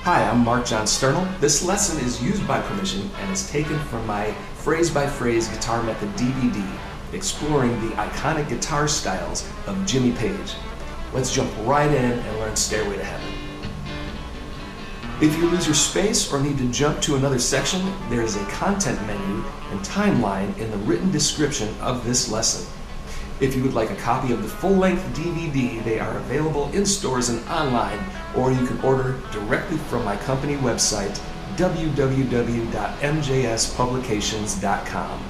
Hi, I'm Mark John Sternal. This lesson is used by permission and is taken from my Phrase by Phrase Guitar Method DVD, exploring the iconic guitar styles of Jimmy Page. Let's jump right in and learn Stairway to Heaven. If you lose your space or need to jump to another section, there is a content menu and timeline in the written description of this lesson. If you would like a copy of the full-length DVD, they are available in stores and online, or you can order directly from my company website, www.mjspublications.com.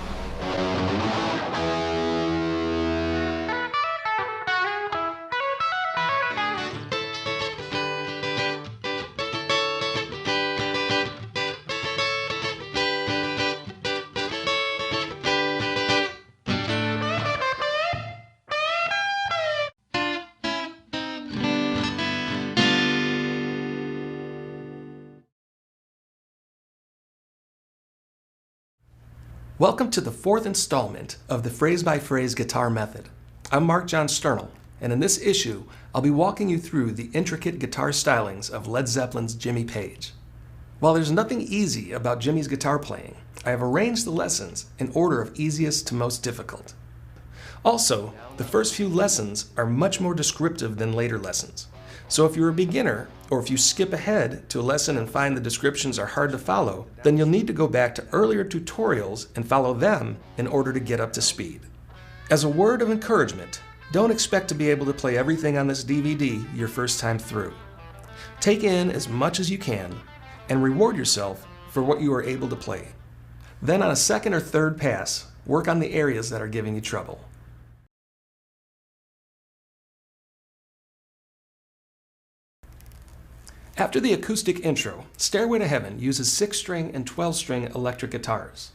Welcome to the fourth installment of the Phrase by Phrase Guitar Method. I'm Mark John Sternal, and in this issue, I'll be walking you through the intricate guitar stylings of Led Zeppelin's Jimmy Page. While there's nothing easy about Jimmy's guitar playing, I have arranged the lessons in order of easiest to most difficult. Also, the first few lessons are much more descriptive than later lessons. So if you're a beginner, or if you skip ahead to a lesson and find the descriptions are hard to follow, then you'll need to go back to earlier tutorials and follow them in order to get up to speed. As a word of encouragement, don't expect to be able to play everything on this DVD your first time through. Take in as much as you can and reward yourself for what you are able to play. Then on a second or third pass, work on the areas that are giving you trouble. After the acoustic intro, Stairway to Heaven uses 6-string and 12-string electric guitars.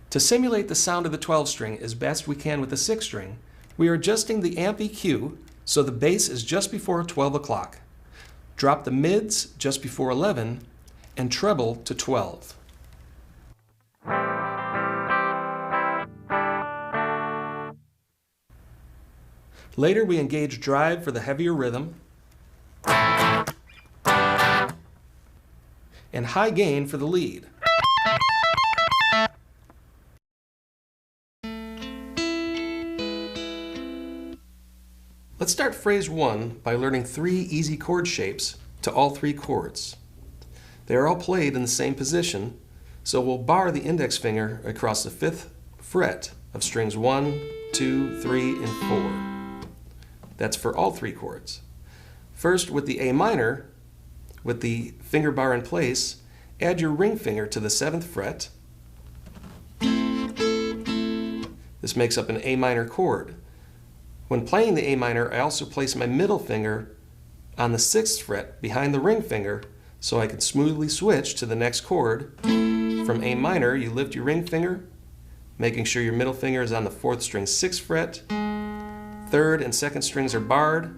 To simulate the sound of the 12-string as best we can with the 6-string, we are adjusting the amp EQ so the bass is just before 12 o'clock. Drop the mids just before 11 and treble to 12. Later we engage drive for the heavier rhythm and high gain for the lead. Let's start phrase 1 by learning 3 easy chord shapes to all 3 chords. They are all played in the same position, so we'll bar the index finger across the 5th fret of strings 1, 2, 3, and 4. That's for all 3 chords. First, with the A minor, with the finger bar in place, add your ring finger to the 7th fret. This makes up an A minor chord. When playing the A minor, I also place my middle finger on the 6th fret behind the ring finger so I can smoothly switch to the next chord. From A minor, you lift your ring finger, making sure your middle finger is on the 4th string 6th fret. 3rd and 2nd strings are barred.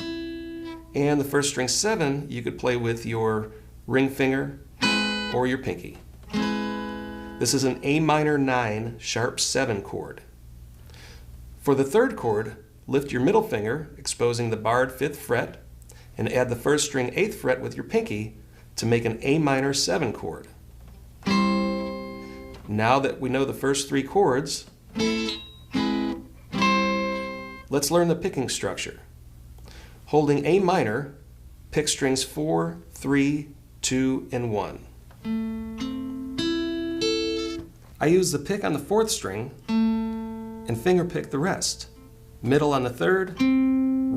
And the 1st string 7 you could play with your ring finger or your pinky. This is an A minor 9 sharp 7 chord. For the 3rd chord, lift your middle finger, exposing the barred 5th fret, and add the 1st string 8th fret with your pinky to make an A minor 7 chord. Now that we know the first 3 chords, let's learn the picking structure. Holding A minor, pick strings 4, 3, 2, and 1. I use the pick on the 4th string and finger pick the rest. Middle on the 3rd,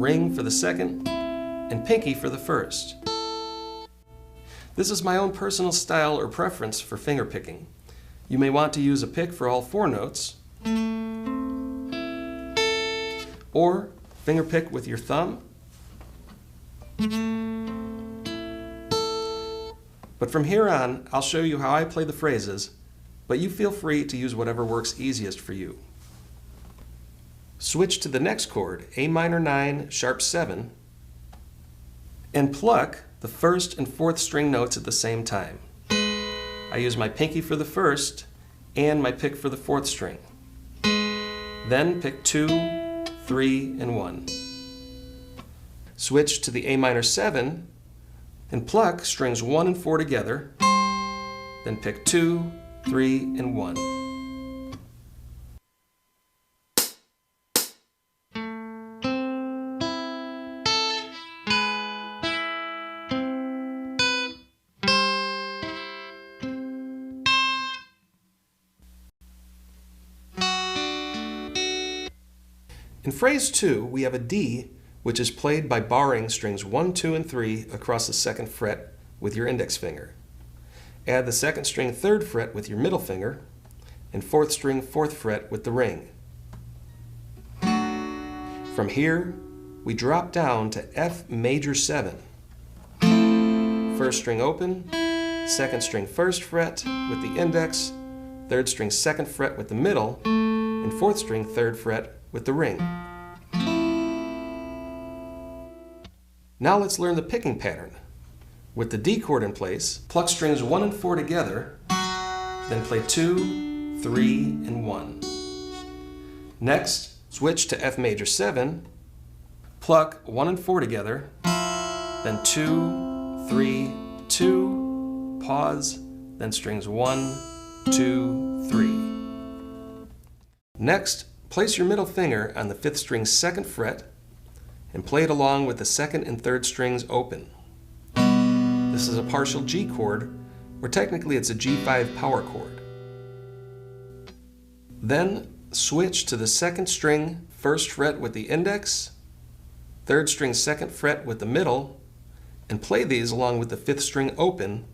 ring for the 2nd, and pinky for the 1st. This is my own personal style or preference for finger picking. You may want to use a pick for all 4 notes, or finger pick with your thumb. But from here on, I'll show you how I play the phrases, but you feel free to use whatever works easiest for you. Switch to the next chord, A minor 9 sharp 7, and pluck the 1st and 4th string notes at the same time. I use my pinky for the 1st and my pick for the 4th string. Then pick 2, 3, and 1. Switch to the A minor 7 and pluck strings 1 and 4 together, then pick 2, 3, and 1. In phrase 2, we have a D, which is played by barring strings 1, 2, and 3 across the 2nd fret with your index finger. Add the 2nd string 3rd fret with your middle finger, and 4th string 4th fret with the ring. From here, we drop down to F major 7. 1st string open, 2nd string 1st fret with the index, 3rd string 2nd fret with the middle, and 4th string 3rd fret with the ring. Now let's learn the picking pattern. With the D chord in place, pluck strings 1 and 4 together, then play 2, 3, and 1. Next, switch to F major 7, pluck 1 and 4 together, then 2, 3, 2, pause, then strings 1, 2, 3. Next, place your middle finger on the 5th string's 2nd fret and play it along with the 2nd and 3rd strings open. This is a partial G chord, or technically it's a G5 power chord. Then switch to the 2nd string 1st fret with the index, 3rd string 2nd fret with the middle, and play these along with the 5th string open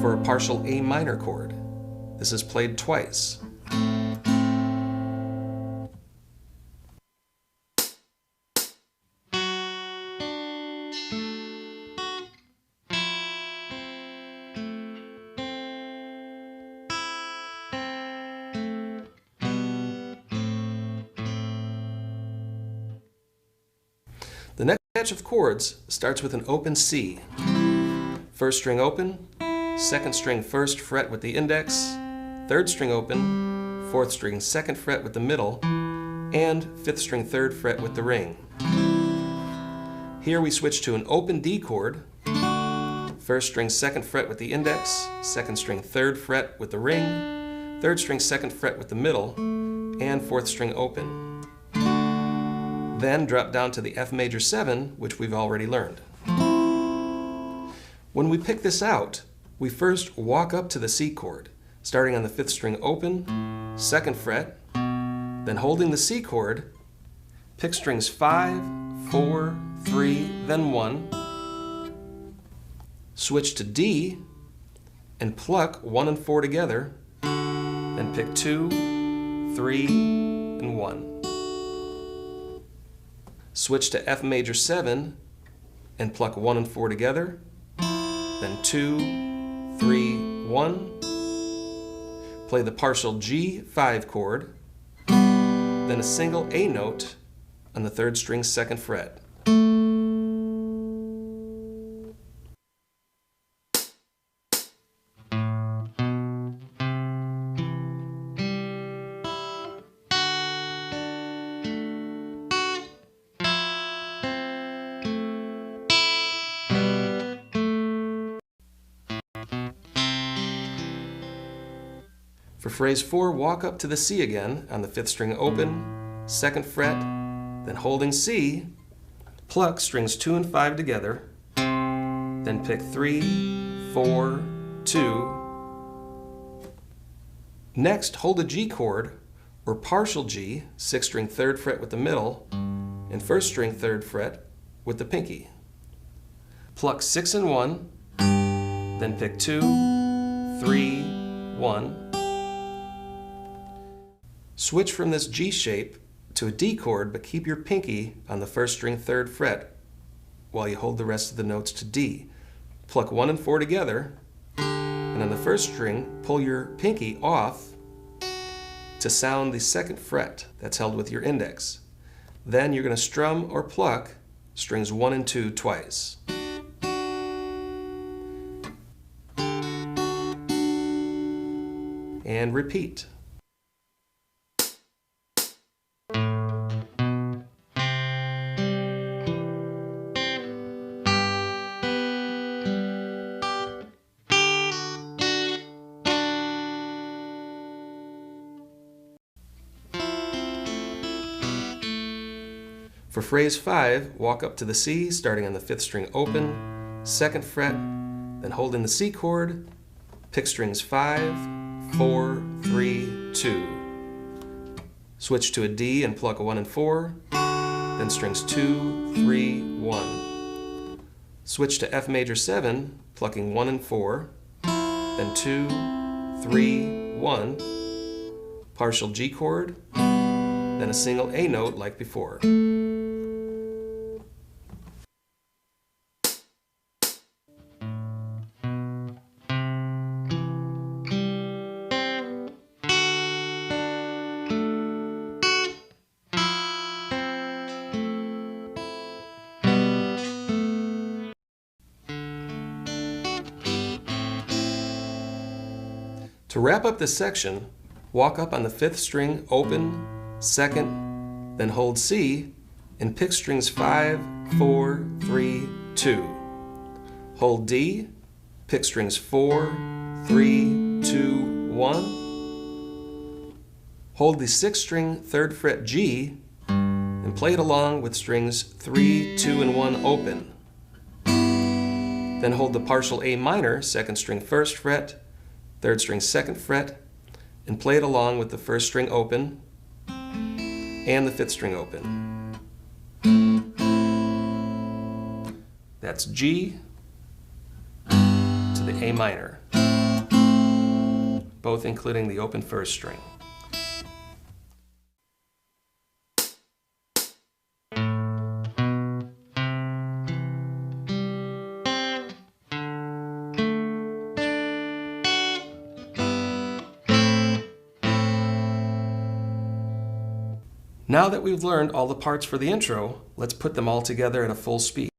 for a partial A minor chord. This is played twice. The next batch of chords starts with an open C. 1st string open, 2nd string 1st fret with the index, 3rd string open, 4th string 2nd fret with the middle, and 5th string 3rd fret with the ring. Here we switch to an open D chord, 1st string 2nd fret with the index, 2nd string 3rd fret with the ring, 3rd string 2nd fret with the middle, and 4th string open. Then drop down to the F major 7, which we've already learned. When we pick this out, we first walk up to the C chord, starting on the 5th string open, 2nd fret, then holding the C chord, pick strings 5, 4, 3, then 1, switch to D, and pluck 1 and 4 together, then pick 2, 3, and 1. Switch to F major 7 and pluck 1 and 4 together, then 2, 3, 1. Play the partial G5 chord, then a single A note on the 3rd string's 2nd fret. For phrase 4, walk up to the C again on the 5th string open, 2nd fret, then holding C, pluck strings 2 and 5 together, then pick 3, 4, 2. Next, hold a G chord, or partial G, 6th string 3rd fret with the middle, and 1st string 3rd fret with the pinky. Pluck 6 and 1, then pick 2, 3, 1. Switch from this G shape to a D chord, but keep your pinky on the 1st string 3rd fret while you hold the rest of the notes to D. Pluck 1 and 4 together, and on the 1st string, pull your pinky off to sound the 2nd fret that's held with your index. Then you're going to strum or pluck strings 1 and 2 twice. And repeat. For phrase 5, walk up to the C, starting on the 5th string open, 2nd fret, then holding the C chord, pick strings 5, 4, 3, 2. Switch to a D and pluck 1 and 4, then strings 2, 3, 1. Switch to F major 7, plucking 1 and 4, then 2, 3, 1, partial G chord, then a single A note like before. To wrap up this section, walk up on the 5th string open, 2nd, then hold C, and pick strings 5, 4, 3, 2. Hold D, pick strings 4, 3, 2, 1. Hold the 6th string 3rd fret G, and play it along with strings 3, 2, and 1 open. Then hold the partial A minor, 2nd string 1st fret, 3rd string 2nd fret, and play it along with the 1st string open and the 5th string open. That's G to the A minor, both including the open 1st string. Now that we've learned all the parts for the intro, let's put them all together at a full speed.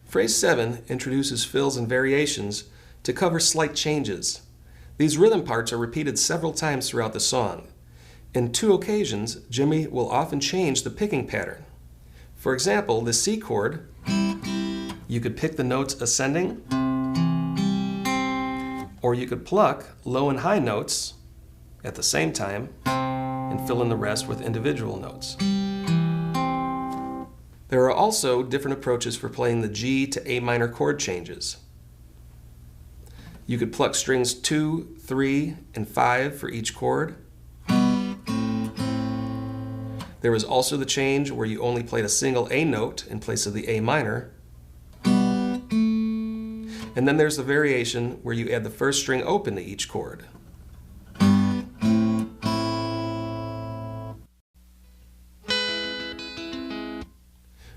Phrase 7 introduces fills and variations to cover slight changes. These rhythm parts are repeated several times throughout the song. In 2 occasions, Jimmy will often change the picking pattern. For example, the C chord, you could pick the notes ascending, or you could pluck low and high notes at the same time and fill in the rest with individual notes. There are also different approaches for playing the G to A minor chord changes. You could pluck strings 2, 3, and 5 for each chord. There is also the change where you only played a single A note in place of the A minor. And then there's the variation where you add the 1st string open to each chord.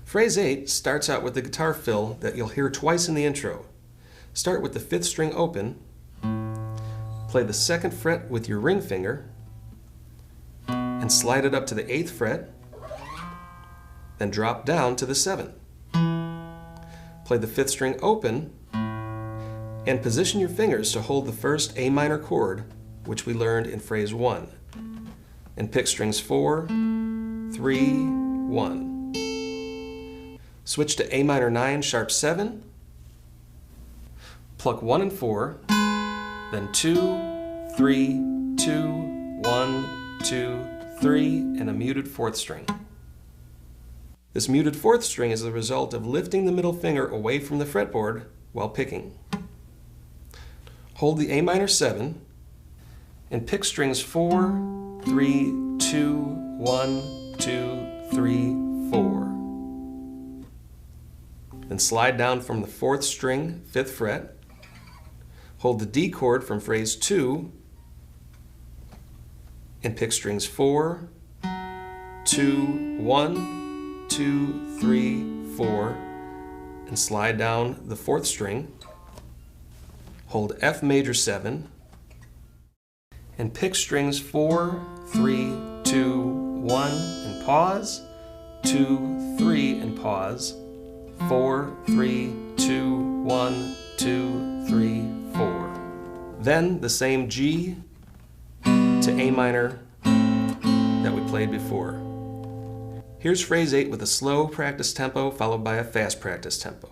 Phrase 8 starts out with the guitar fill that you'll hear twice in the intro. Start with the 5th string open, play the 2nd fret with your ring finger, and slide it up to the 8th fret, then drop down to the 7th. Play the 5th string open, and position your fingers to hold the 1st A minor chord, which we learned in phrase 1, and pick strings 4, 3, 1. Switch to A minor 9 sharp 7, pluck 1 and 4, then 2, 3, 2, 1, 2, 3, and a muted 4th string. This muted 4th string is the result of lifting the middle finger away from the fretboard while picking. Hold the A minor 7 and pick strings 4, 3, 2, 1, 2, 3, 4. Then slide down from the 4th string, 5th fret. Hold the D chord from phrase 2 and pick strings 4, 2, 1, 2, 3, 4, and slide down the 4th string. Hold F major 7, and pick strings 4, 3, 2, 1, and pause, 2, 3, and pause, 4, 3, 2, 1, 2, 3, 4. Then the same G to A minor that we played before. Here's phrase 8 with a slow practice tempo followed by a fast practice tempo.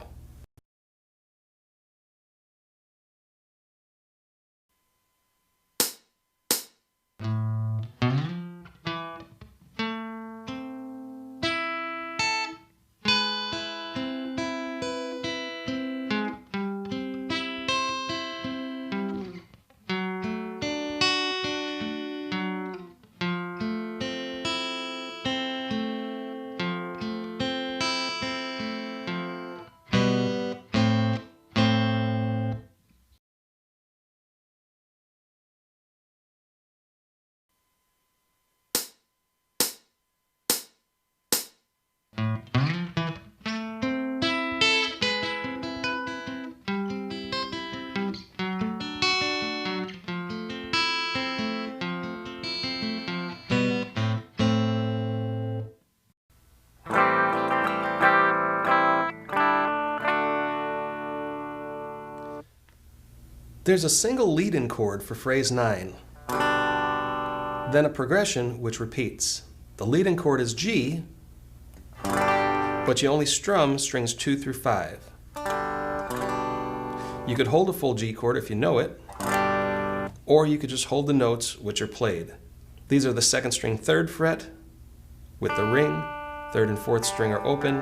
There's a single lead-in chord for phrase 9, then a progression which repeats. The lead-in chord is G, but you only strum strings 2 through 5. You could hold a full G chord if you know it, or you could just hold the notes which are played. These are the 2nd string 3rd fret with the ring, 3rd and 4th string are open,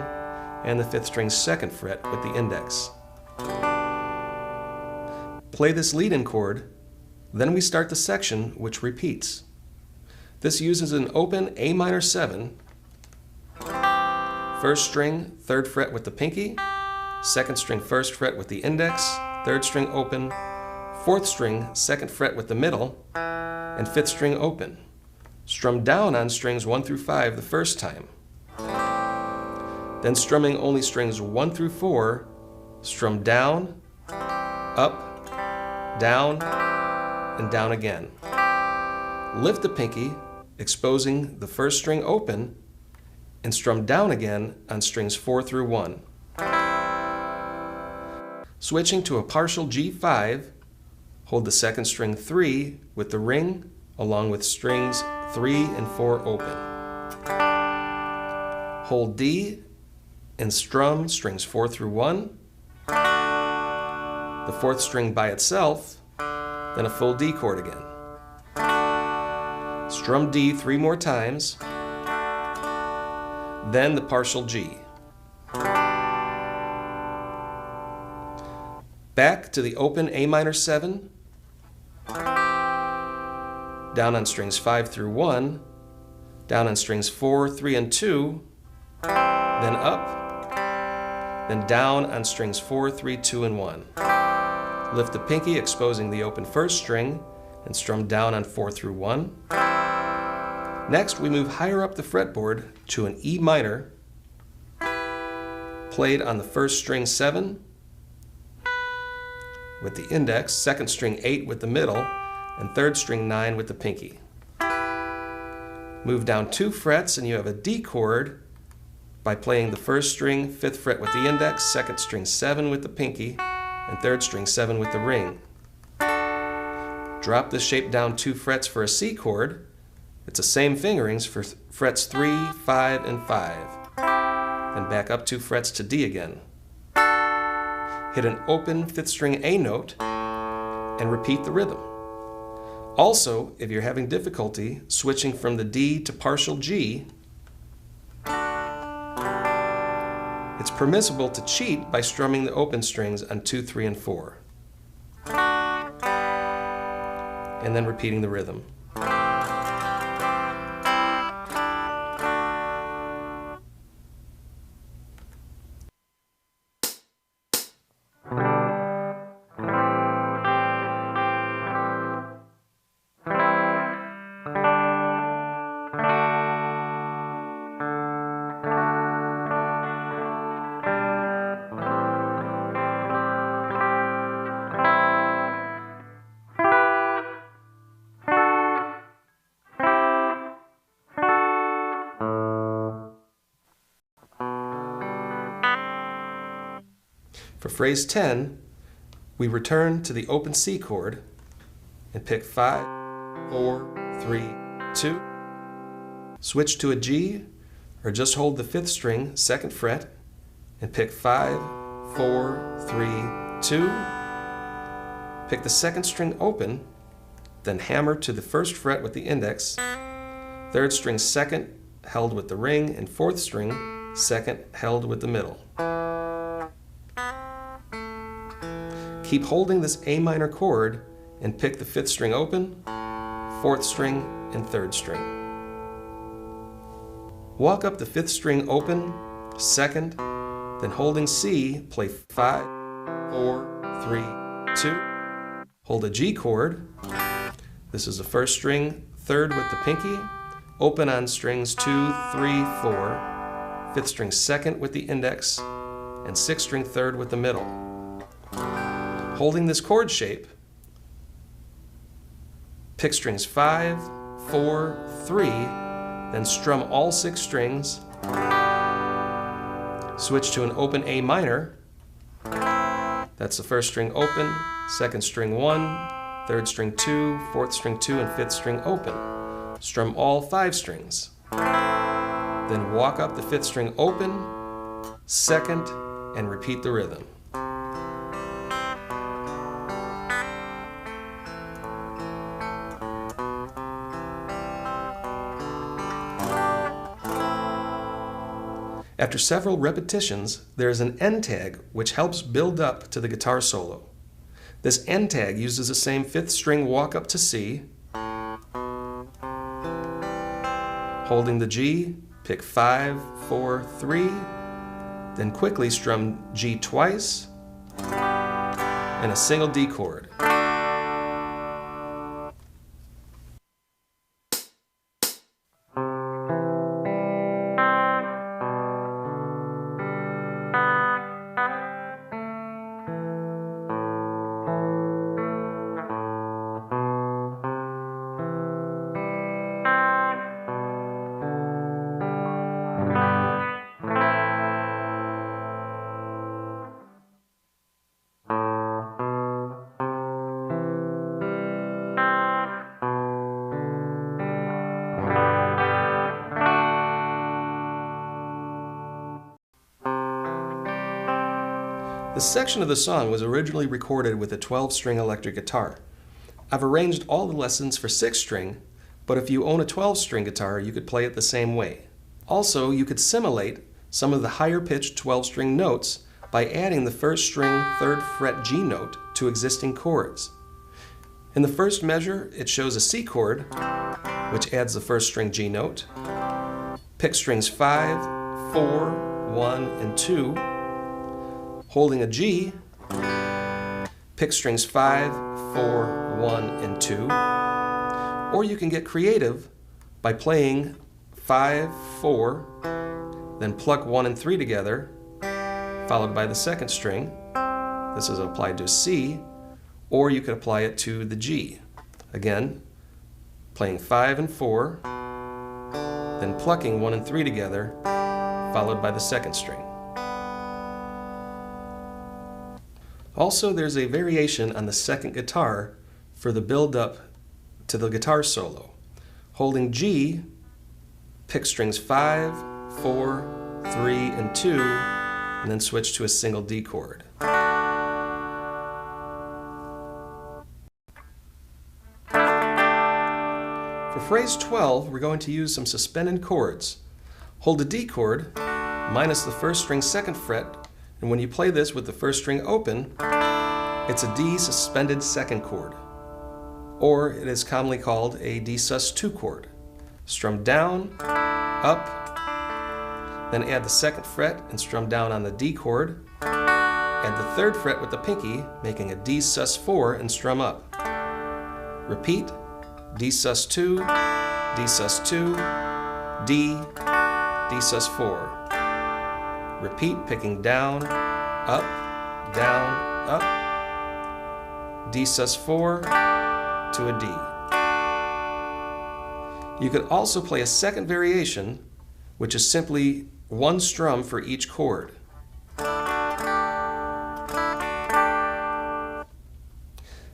and the 5th string 2nd fret with the index. Play this lead-in chord, then we start the section which repeats. This uses an open A minor 7, 1st string 3rd fret with the pinky, 2nd string 1st fret with the index, 3rd string open, 4th string 2nd fret with the middle, and 5th string open. Strum down on strings 1 through 5 the first time. Then strumming only strings 1 through 4, strum down, up, down, and down again. Lift the pinky, exposing the 1st string open, and strum down again on strings 4 through 1. Switching to a partial G5, hold the 2nd string 3 with the ring, along with strings 3 and 4 open. Hold D and strum strings 4 through 1, the 4th string by itself, then a full D chord again. Strum D 3 more times, then the partial G. Back to the open A minor 7, down on strings 5 through 1, down on strings 4, 3, and 2, then up, then down on strings 4, 3, 2, and 1. Lift the pinky, exposing the open 1st string, and strum down on 4 through 1. Next, we move higher up the fretboard to an E minor, played on the 1st string 7 with the index, 2nd string 8 with the middle, and 3rd string 9 with the pinky. Move down 2 frets and you have a D chord by playing the 1st string 5th fret with the index, 2nd string 7 with the pinky, and 3rd string 7 with the ring. Drop this shape down 2 frets for a C chord. It's the same fingerings for frets 3, 5, and 5. Then back up 2 frets to D again. Hit an open 5th string A note and repeat the rhythm. Also, if you're having difficulty switching from the D to partial G, it's permissible to cheat by strumming the open strings on 2, 3, and 4. And then repeating the rhythm. For phrase 10, we return to the open C chord and pick 5, 4, 3, 2. Switch to a G, or just hold the 5th string, 2nd fret, and pick 5, 4, 3, 2. Pick the 2nd string open, then hammer to the 1st fret with the index, 3rd string 2nd held with the ring, and 4th string 2nd held with the middle. Keep holding this A minor chord and pick the 5th string open, 4th string, and 3rd string. Walk up the 5th string open, 2nd, then holding C, play 5, 4, 3, 2. Hold a G chord. This is the 1st string, 3rd with the pinky, open on strings 2, 3, 4, 5th string 2nd with the index, and 6th string 3rd with the middle. Holding this chord shape, pick strings 5, 4, 3, then strum all 6 strings, switch to an open A minor, that's the 1st string open, 2nd string 1, 3rd string 2, 4th string 2, and 5th string open. Strum all 5 strings. Then walk up the 5th string open, 2nd, and repeat the rhythm. After several repetitions, there is an end tag which helps build up to the guitar solo. This end tag uses the same 5th string walk up to C, holding the G, pick 5, 4, 3, then quickly strum G twice, and a single D chord. This section of the song was originally recorded with a 12-string electric guitar. I've arranged all the lessons for 6-string, but if you own a 12-string guitar, you could play it the same way. Also, you could simulate some of the higher-pitched 12-string notes by adding the 1st string 3rd fret G note to existing chords. In the first measure, it shows a C chord, which adds the 1st string G note. Pick strings 5, 4, 1, and 2. Holding a G, pick strings 5, 4, 1, and 2. Or you can get creative by playing 5, 4, then pluck 1 and 3 together, followed by the 2nd string. This is applied to C, or you could apply it to the G. Again, playing 5 and 4, then plucking 1 and 3 together, followed by the 2nd string. Also, there's a variation on the 2nd guitar for the build-up to the guitar solo. Holding G, pick strings 5, 4, 3, and 2, and then switch to a single D chord. For phrase 12, we're going to use some suspended chords. Hold a D chord, minus the 1st string 2nd fret, and when you play this with the 1st string open, it's a D suspended 2nd chord, or it is commonly called a D sus2 chord. Strum down, up, then add the 2nd fret and strum down on the D chord, add the 3rd fret with the pinky, making a D sus4 and strum up. Repeat, D sus2, D sus2, D, D sus4. Repeat, picking down, up, D sus4 to a D. You could also play a second variation, which is simply one strum for each chord.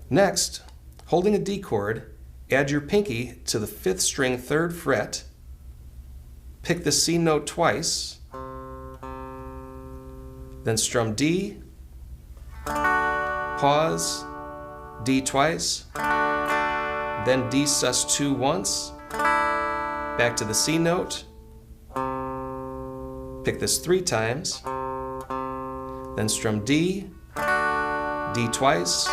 Next, holding a D chord, add your pinky to the 5th string 3rd fret, pick the C note twice, then strum D, pause, D twice, then D sus2 once, back to the C note, pick this 3 times, then strum D, D twice,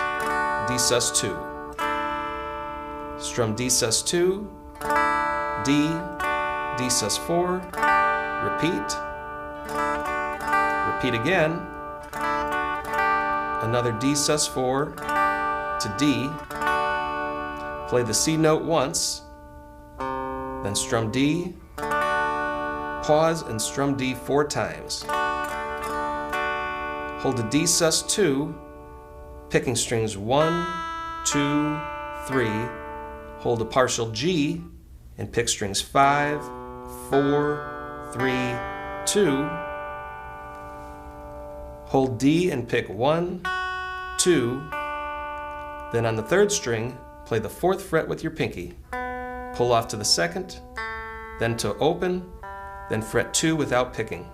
D sus2, strum D sus2, D, D sus4, repeat, repeat again, another D sus4 to D, play the C note once, then strum D, pause and strum D 4 times. Hold the D sus2, picking strings 1, 2, 3, hold a partial G and pick strings 5, 4, 3, 2, hold D and pick 1, 2, then on the 3rd string, play the 4th fret with your pinky, pull off to the 2nd, then to open, then fret 2 without picking.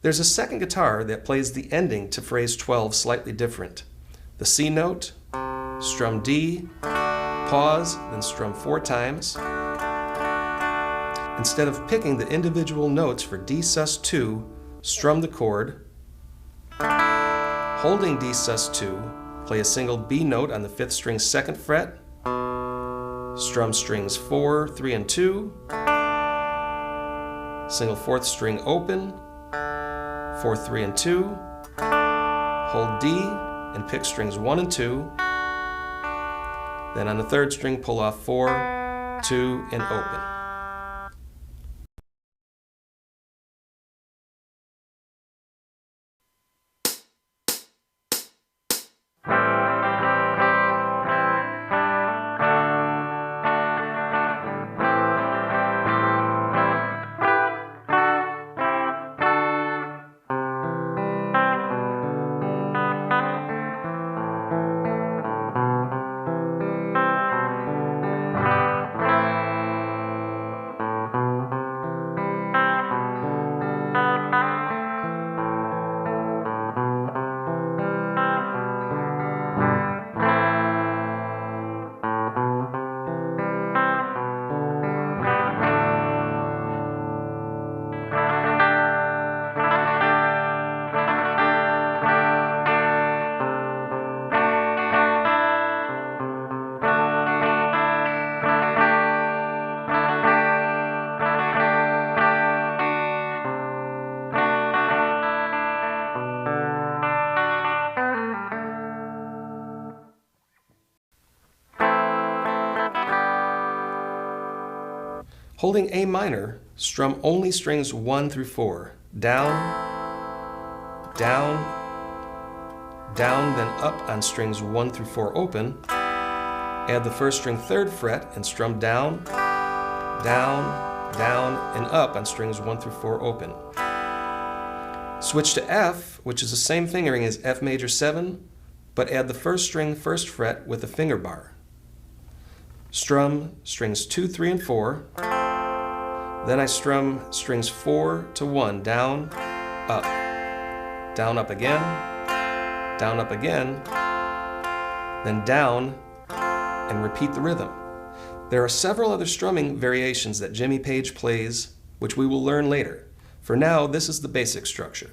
There's a second guitar that plays the ending to phrase 12 slightly different. The C note, strum D, pause, then strum 4 times. Instead of picking the individual notes for D sus2, strum the chord. Holding D sus2, play a single B note on the 5th string 2nd fret. Strum strings 4, 3, and 2. Single 4th string open. 4, 3, and 2, hold D and pick strings 1 and 2, then on the 3rd string pull off 4, 2, and open. Holding A minor, strum only strings 1 through 4. Down, down, down, then up on strings 1 through 4 open. Add the 1st string 3rd fret and strum down, down, down, and up on strings 1 through 4 open. Switch to F, which is the same fingering as F major 7, but add the 1st string 1st fret with a finger bar. Strum strings 2, 3, and 4. Then I strum strings 4 to 1, down, up again, then down, and repeat the rhythm. There are several other strumming variations that Jimmy Page plays, which we will learn later. For now, this is the basic structure.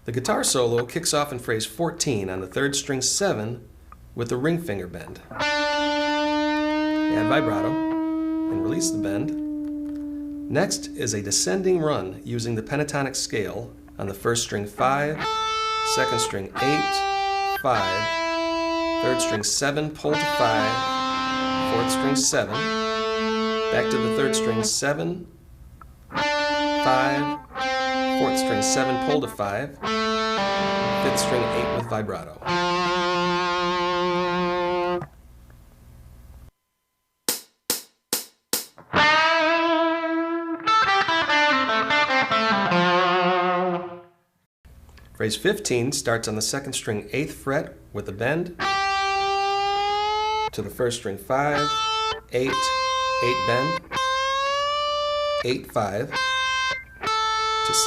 The guitar solo kicks off in phrase 14 on the 3rd string 7 with the ring finger bend. Add vibrato and release the bend. Next is a descending run using the pentatonic scale on the 1st string 5, 2nd string 8, 5, 3rd string 7, pull to 5, 4th string 7, back to the 3rd string 7, 5, 4th string 7, pull to 5, 5th string 8 with vibrato. Phrase 15 starts on the 2nd string 8th fret with a bend to the 1st string 5, 8, 8 bend, 8, 5, to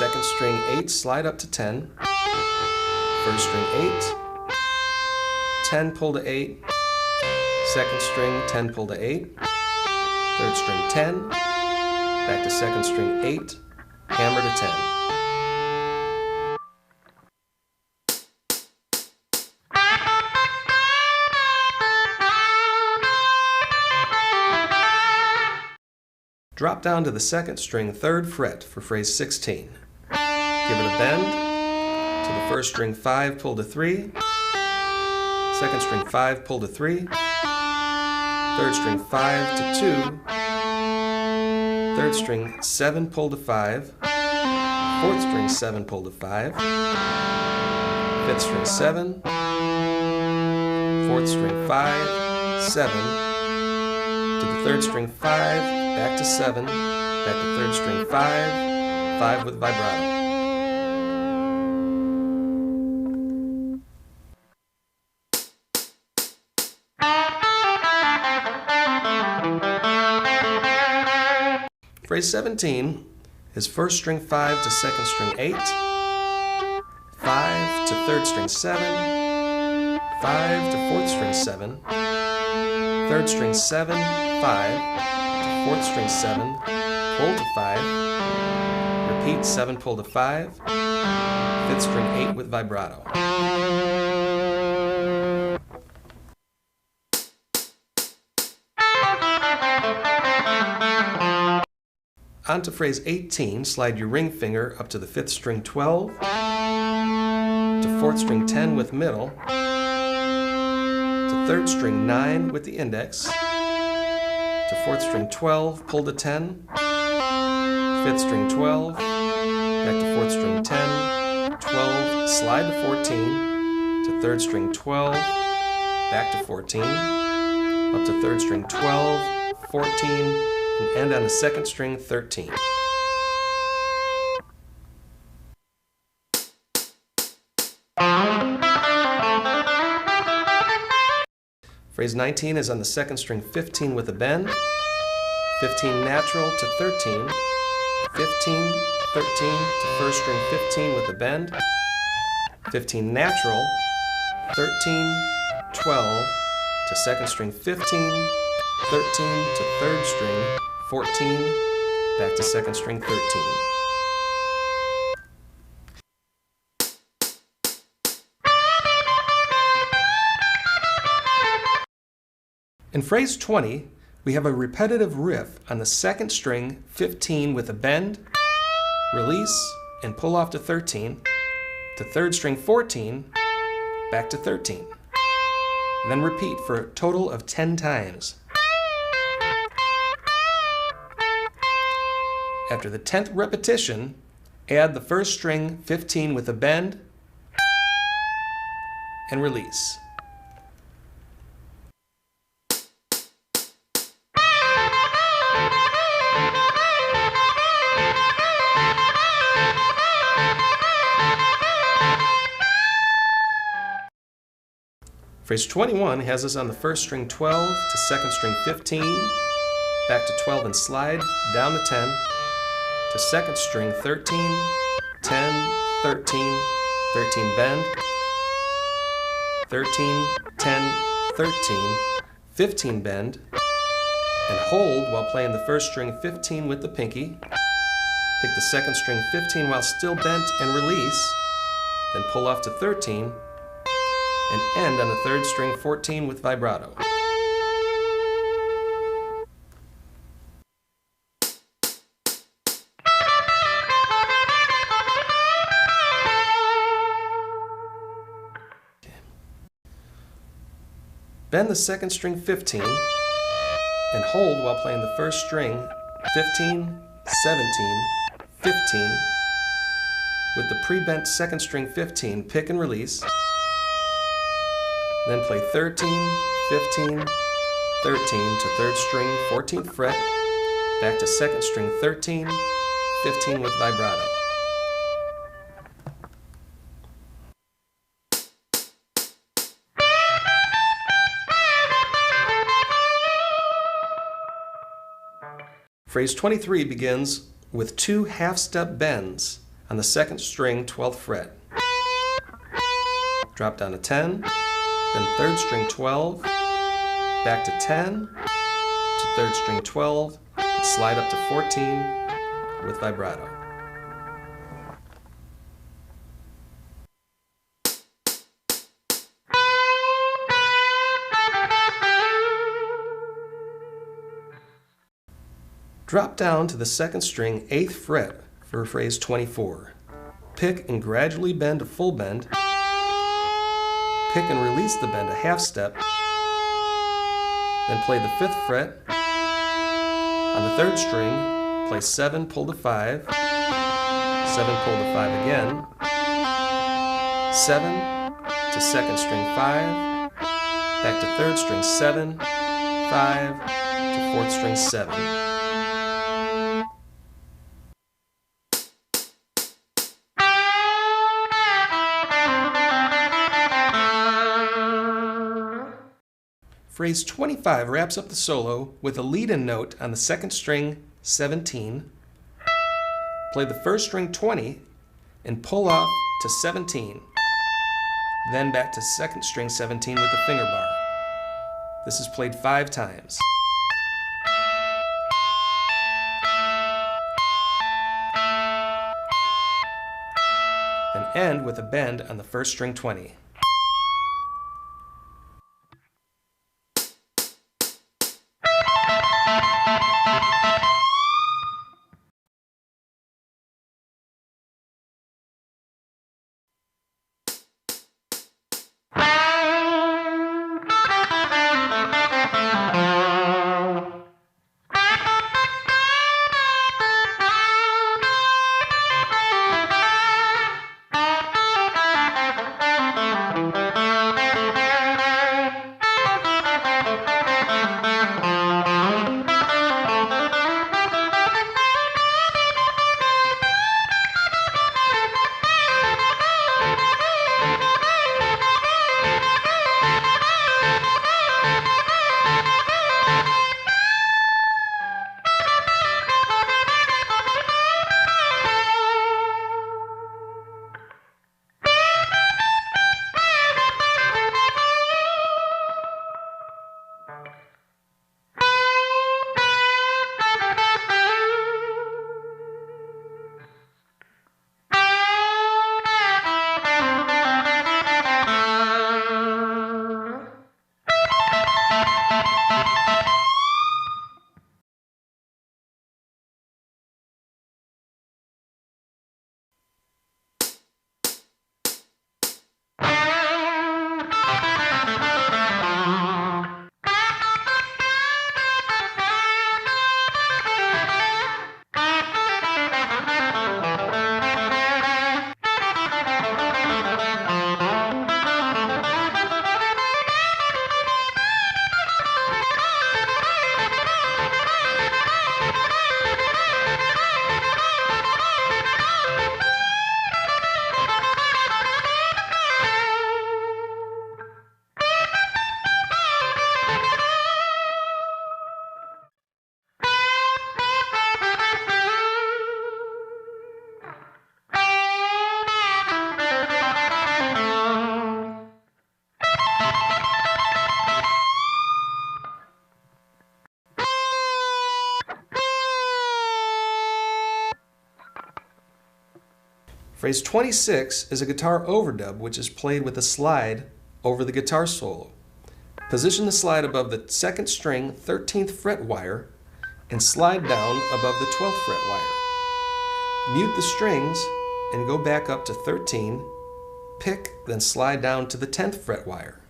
2nd string 8, slide up to 10, 1st string 8, 10 pull to 8, 2nd string 10 pull to 8, 3rd string 10, back to 2nd string 8, hammer to 10. Drop down to the 2nd string 3rd fret for phrase 16. Give it a bend to the 1st string 5, pull to 3, 2nd string 5, pull to 3, 3rd string 5 to 2, 3rd string 7, pull to 5, 4th string 7, pull to 5, 5th string 7, 4th string 5, 7, to the 3rd string 5, back to 7, back to 3rd string 5, 5 with vibrato. Phrase 17 is 1st string 5 to 2nd string 8, 5 to 3rd string 7, 5 to 4th string 7, 3rd string 7, 5, 4th string 7, pull to 5, repeat 7 pull to 5, 5th string 8 with vibrato. On to phrase 18, slide your ring finger up to the 5th string 12, to 4th string 10 with middle, to 3rd string 9 with the index, to 4th string 12, pull to 10, 5th string 12, back to 4th string 10, 12, slide to 14, to 3rd string 12, back to 14, up to 3rd string 12, 14, and end on the 2nd string 13. Phrase 19 is on the 2nd string 15 with a bend, 15 natural to 13, 15, 13 to 1st string 15 with a bend, 15 natural, 13, 12 to 2nd string 15, 13 to 3rd string 14, back to 2nd string 13. In phrase 20, we have a repetitive riff on the 2nd string 15 with a bend, release, and pull off to 13, to 3rd string 14, back to 13. Then repeat for a total of 10 times. After the 10th repetition, add the 1st string 15 with a bend and release. Phrase 21 has us on the 1st string 12 to 2nd string 15, back to 12 and slide, down to 10, to 2nd string 13, 10, 13, 13 bend, 13, 10, 13, 15 bend, and hold while playing the 1st string 15 with the pinky, pick the 2nd string 15 while still bent and release, then pull off to 13, and end on the third string 14 with vibrato. Bend the second string 15 and hold while playing the first string 15, 17, 15. With the pre-bent second string 15, pick and release. Then play 13, 15, 13 to third string 14th fret, back to second string 13, 15 with vibrato. Phrase 23 begins with 2 half-step bends on the second string 12th fret. Drop down to 10, then third string 12, back to 10, to third string 12, and slide up to 14 with vibrato. Drop down to the second string 8th fret for phrase 24. Pick and gradually bend a full bend. Pick and release the bend a half step. Then play the 5th fret. On the third string, play 7, pull to 5. 7, pull to 5 again. 7 to second string 5. Back to third string 7, 5 to fourth string 7. Phrase 25 wraps up the solo with a lead-in note on the second string 17. Play the first string 20 and pull off to 17. Then back to second string 17 with the finger bar. This is played 5 times. Then end with a bend on the first string 20. Phrase 26 is a guitar overdub which is played with a slide over the guitar solo. Position the slide above the 2nd string 13th fret wire and slide down above the 12th fret wire. Mute the strings and go back up to 13, pick, then slide down to the 10th fret wire.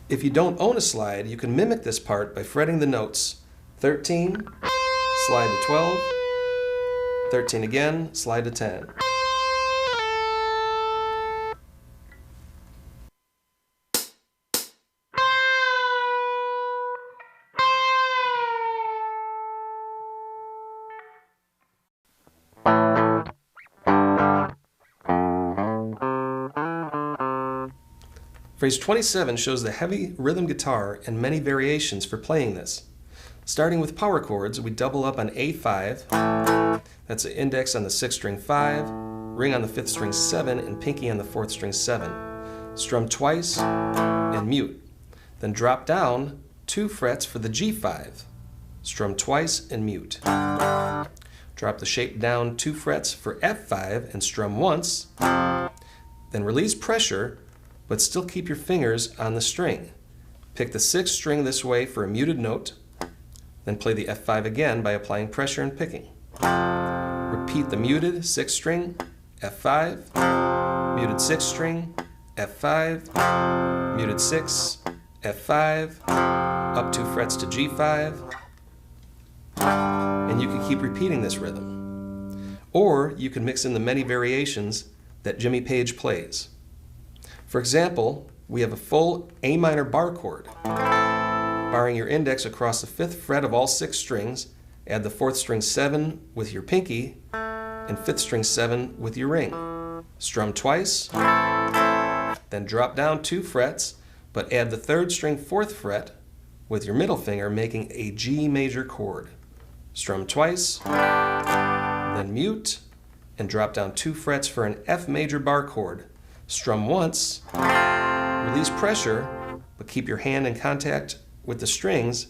If you don't own a slide, you can mimic this part by fretting the notes 13, slide to 12, 13 again, slide to 10. Phrase 27 shows the heavy rhythm guitar and many variations for playing this. Starting with power chords, we double up on A5, that's an index on the 6th string 5, ring on the 5th string 7, and pinky on the 4th string 7. Strum twice and mute. Then drop down 2 frets for the G5. Strum twice and mute. Drop the shape down 2 frets for F5 and strum once. Then release pressure, but still keep your fingers on the string. Pick the 6th string this way for a muted note, then play the F5 again by applying pressure and picking. Repeat the muted 6th string, F5, muted 6th string, F5, muted 6, F5, up 2 frets to G5, and you can keep repeating this rhythm. Or you can mix in the many variations that Jimmy Page plays. For example, we have a full A minor bar chord. Barring your index across the 5th fret of all 6 strings, add the 4th string 7 with your pinky and 5th string 7 with your ring. Strum twice, then drop down 2 frets, but add the 3rd string 4th fret with your middle finger, making a G major chord. Strum twice, then mute, and drop down 2 frets for an F major bar chord. Strum once, release pressure, but keep your hand in contact with the strings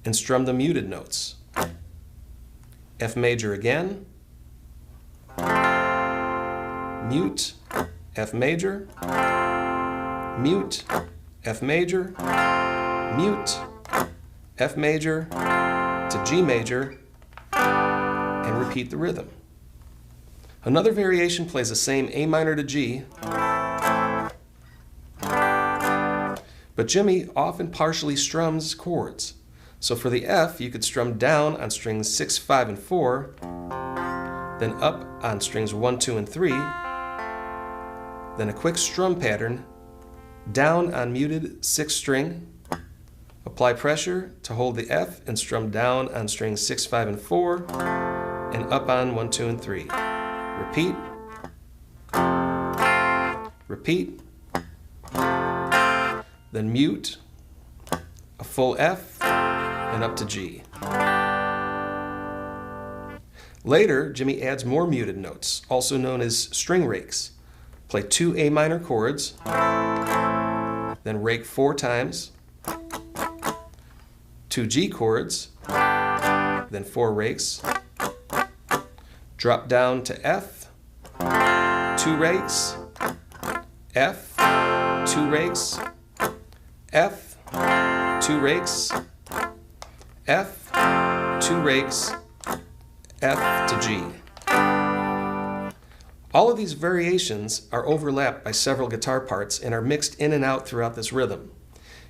and strum the muted notes. F major again, mute, F major, mute, F major, mute, F major to G major, and repeat the rhythm. Another variation plays the same A minor to G, but Jimmy often partially strums chords. So for the F, you could strum down on strings 6, 5, and 4, then up on strings 1, 2, and 3, then a quick strum pattern, down on muted 6th string, apply pressure to hold the F and strum down on strings 6, 5, and 4, and up on 1, 2, and 3. Repeat, repeat, then mute, a full F, and up to G. Later, Jimmy adds more muted notes, also known as string rakes. Play 2 A minor chords, then rake 4 times, 2 G chords, then 4 rakes, drop down to F, 2 rakes, F, 2 rakes, F, 2 rakes, F, 2 rakes, F to G. All of these variations are overlapped by several guitar parts and are mixed in and out throughout this rhythm.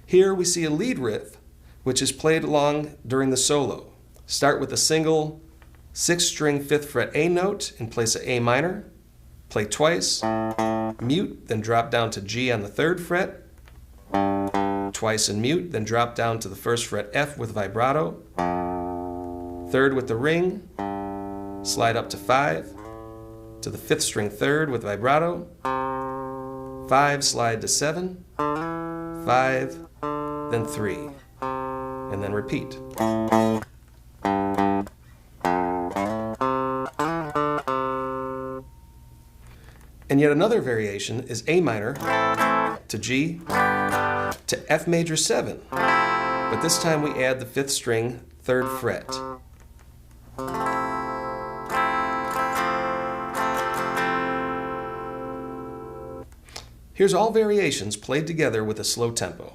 Here we see a lead riff, which is played along during the solo. Start with a single 6th string 5th fret A note in place of A minor, play twice, mute, then drop down to G on the 3rd fret, twice and mute, then drop down to the 1st fret F with vibrato, 3rd with the ring, slide up to 5, to the 5th string 3rd with vibrato, 5, slide to 7, 5, then 3, and then repeat. And yet another variation is A minor to G to F major 7, but this time we add the 5th string 3rd fret. Here's all variations played together with a slow tempo.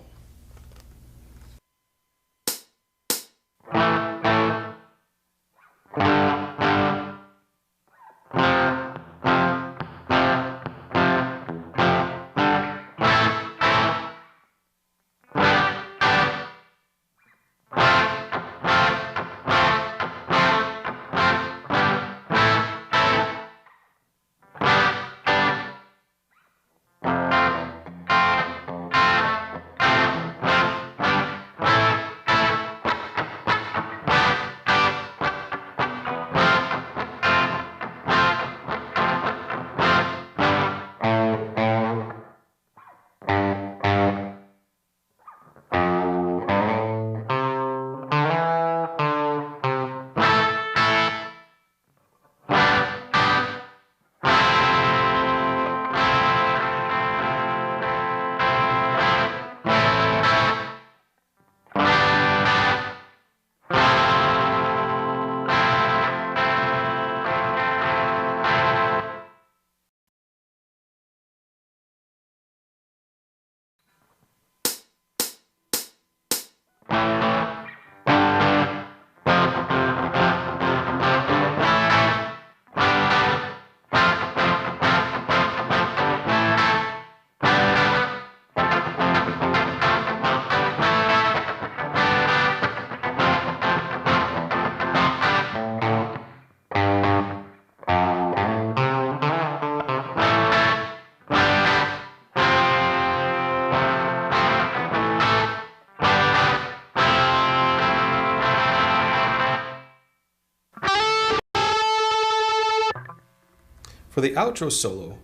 For the outro solo,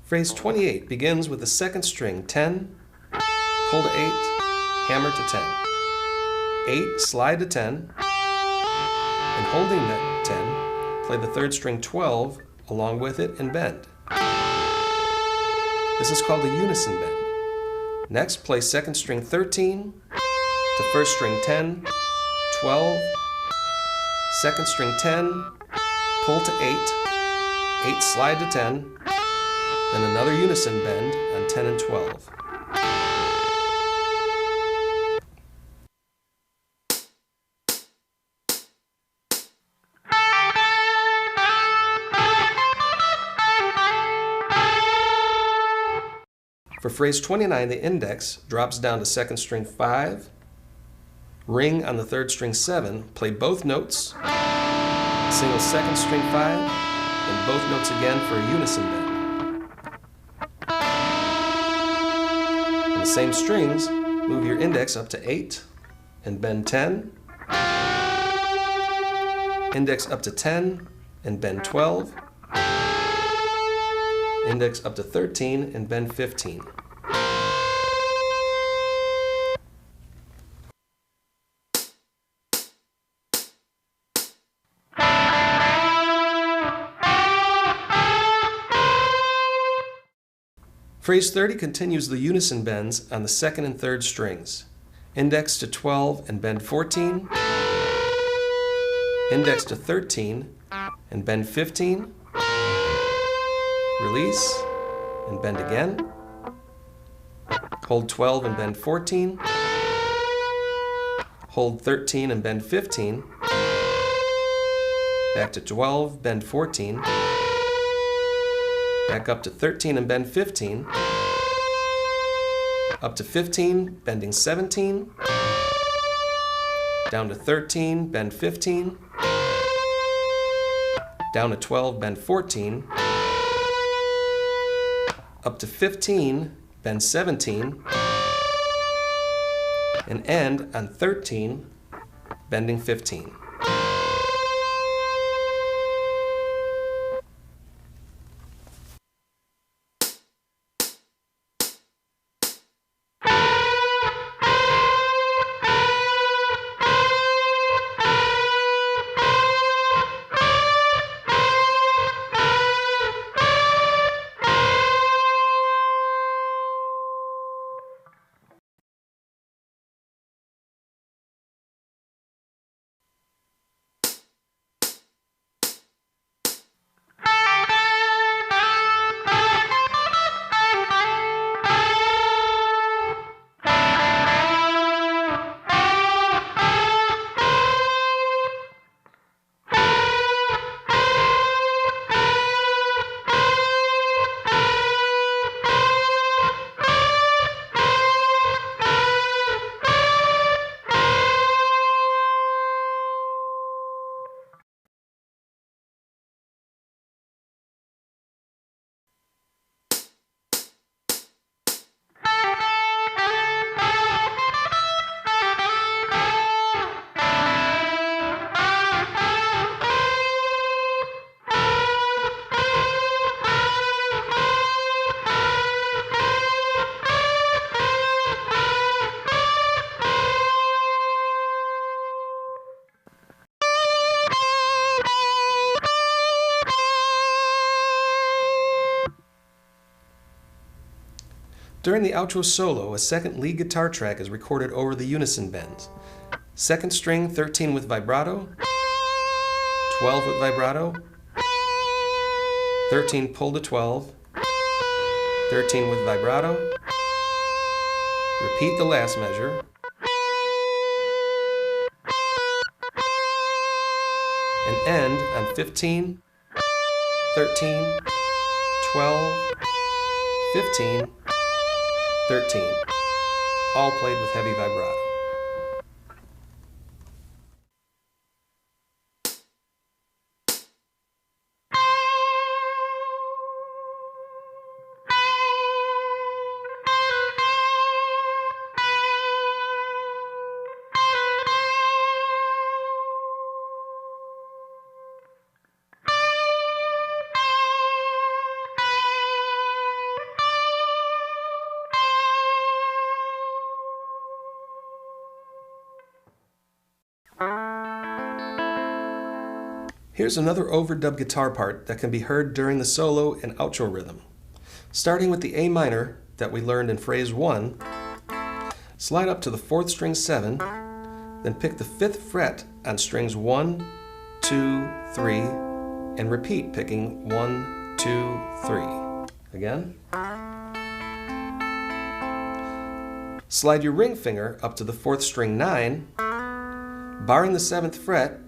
phrase 28 begins with the second string 10, pull to 8, hammer to 10. 8, slide to 10, and holding that 10, play the third string 12 along with it and bend. This is called a unison bend. Next, play second string 13 to first string 10, 12, second string 10, pull to 8, 8, slide to 10, then another unison bend on 10 and 12. For phrase 29, the index drops down to second string 5, ring on the third string 7, play both notes, single second string 5, and both notes again for a unison bend. On the same strings, move your index up to 8 and bend 10, index up to 10 and bend 12, index up to 13 and bend 15. Phrase 30 continues the unison bends on the second and third strings. Index to 12 and bend 14, index to 13 and bend 15, release and bend again, hold 12 and bend 14, hold 13 and bend 15, back to 12, bend 14, back up to 13 and bend 15, up to 15, bending 17, down to 13, bend 15, down to 12, bend 14, up to 15, bend 17, and end on 13, bending 15. During the outro solo, a second lead guitar track is recorded over the unison bends. Second string 13 with vibrato, 12 with vibrato, 13 pull to 12, 13 with vibrato, repeat the last measure, and end on 15, 13, 12, 15, 13, all played with heavy vibrato. Here's another overdub guitar part that can be heard during the solo and outro rhythm. Starting with the A minor that we learned in phrase 1, slide up to the 4th string 7, then pick the 5th fret on strings 1, 2, 3, and repeat picking 1, 2, 3. Again. Slide your ring finger up to the 4th string 9, barring the 7th fret,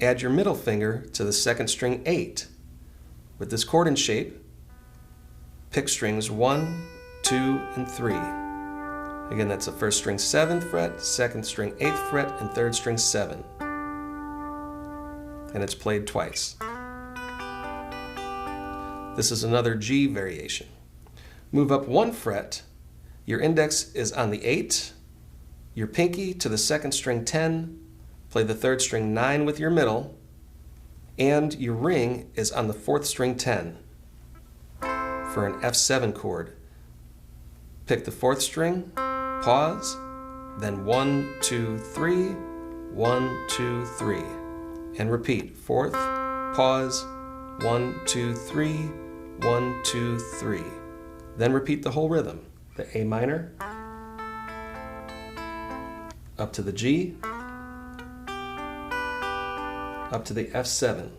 add your middle finger to the 2nd string 8. With this chord in shape, pick strings 1, 2, and 3. Again, that's the 1st string 7th fret, 2nd string 8th fret, and 3rd string 7. And it's played twice. This is another G variation. Move up 1 fret, your index is on the 8, your pinky to the 2nd string 10, play the 3rd string 9 with your middle, and your ring is on the 4th string 10 for an F7 chord. Pick the 4th string, pause, then 1, 2, 3, 1, 2, 3, and repeat 4th, pause, 1, 2, 3, 1, 2, 3. Then repeat the whole rhythm. The A minor, up to the G, up to the F7,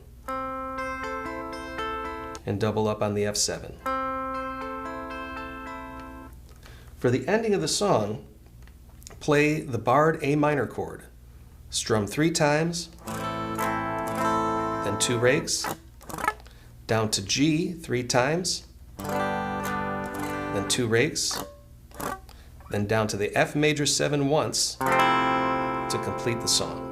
and double up on the F7. For the ending of the song, play the barred A minor chord. Strum 3 times, then 2 rakes, down to G 3 times, then 2 rakes, then down to the F major 7 once to complete the song.